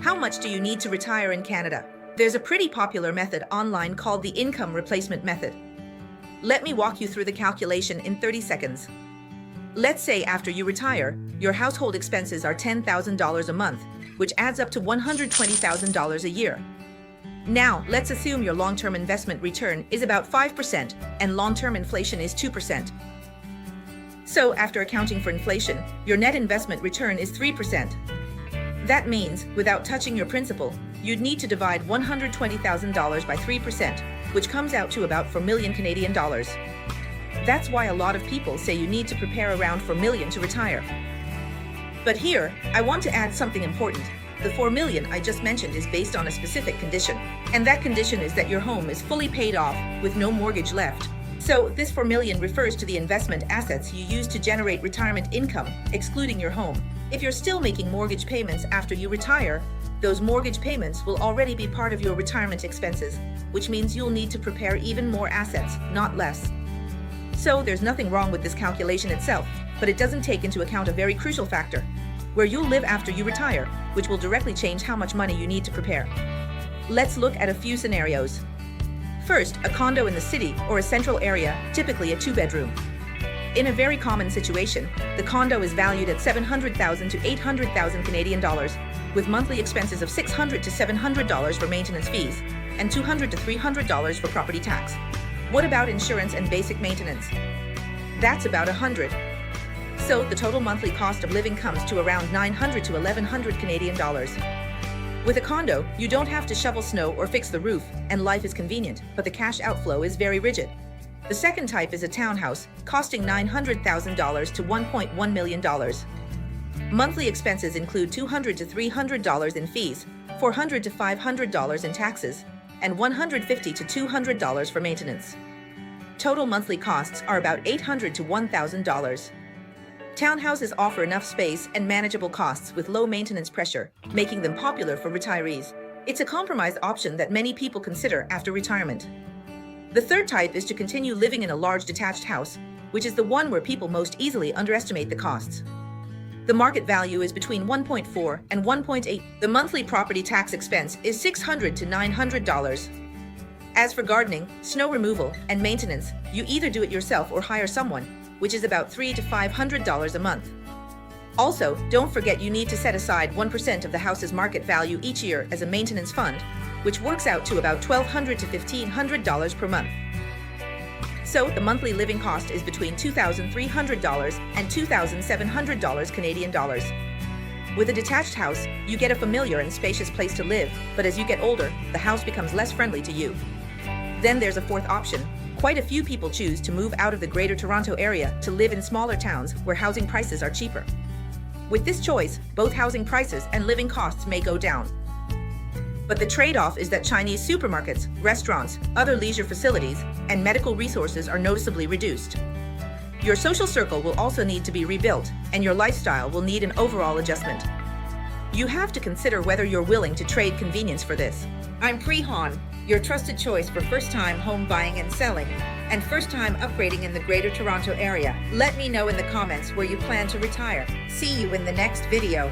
How much do you need to retire in Canada? There's a pretty popular method online called the income replacement method. Let me walk you through the calculation in 30 seconds. Let's say after you retire, your household expenses are $10,000 a month, which adds up to $120,000 a year. Now, let's assume your long-term investment return is about 5% and long-term inflation is 2%. So, after accounting for inflation, your net investment return is 3%. That means, without touching your principal, you'd need to divide $120,000 by 3%, which comes out to about 4 million Canadian dollars. That's why a lot of people say you need to prepare around 4 million to retire. But here, I want to add something important. The 4 million I just mentioned is based on a specific condition, and that condition is that your home is fully paid off with no mortgage left. So, this 4 million refers to the investment assets you use to generate retirement income, excluding your home. If you're still making mortgage payments after you retire, those mortgage payments will already be part of your retirement expenses, which means you'll need to prepare even more assets, not less. So there's nothing wrong with this calculation itself, but it doesn't take into account a very crucial factor, where you'll live after you retire, which will directly change how much money you need to prepare. Let's look at a few scenarios. First, a condo in the city or a central area, typically a 2-bedroom. In a very common situation, the condo is valued at $700,000 to $800,000 Canadian dollars, with monthly expenses of $600 to $700 for maintenance fees and $200 to $300 for property tax. What about insurance and basic maintenance? That's about $100. So the total monthly cost of living comes to around $900 to $1,100 Canadian dollars. With a condo, you don't have to shovel snow or fix the roof, and life is convenient, but the cash outflow is very rigid. The second type is a townhouse, costing $900,000 to $1.1 million. Monthly expenses include $200 to $300 in fees, $400 to $500 in taxes, and $150 to $200 for maintenance. Total monthly costs are about $800 to $1,000. Townhouses offer enough space and manageable costs with low maintenance pressure, making them popular for retirees. It's a compromise option that many people consider after retirement. The third type is to continue living in a large detached house, which is the one where people most easily underestimate the costs. The market value is between $1.4 and $1.8. The monthly property tax expense is $600 to $900. As for gardening, snow removal, and maintenance, you either do it yourself or hire someone, which is about $300 to $500 a month. Also, don't forget you need to set aside 1% of the house's market value each year as a maintenance fund, which works out to about $1,200 to $1,500 per month. So, the monthly living cost is between $2,300 and $2,700 Canadian dollars. With a detached house, you get a familiar and spacious place to live, but as you get older, the house becomes less friendly to you. Then there's a fourth option. Quite a few people choose to move out of the Greater Toronto area to live in smaller towns where housing prices are cheaper. With this choice, both housing prices and living costs may go down. But the trade-off is that Chinese supermarkets, restaurants, other leisure facilities, and medical resources are noticeably reduced. Your social circle will also need to be rebuilt, and your lifestyle will need an overall adjustment. You have to consider whether you're willing to trade convenience for this. I'm Prihan, your trusted choice for first-time home buying and selling, and first-time upgrading in the Greater Toronto area. Let me know in the comments where you plan to retire. See you in the next video.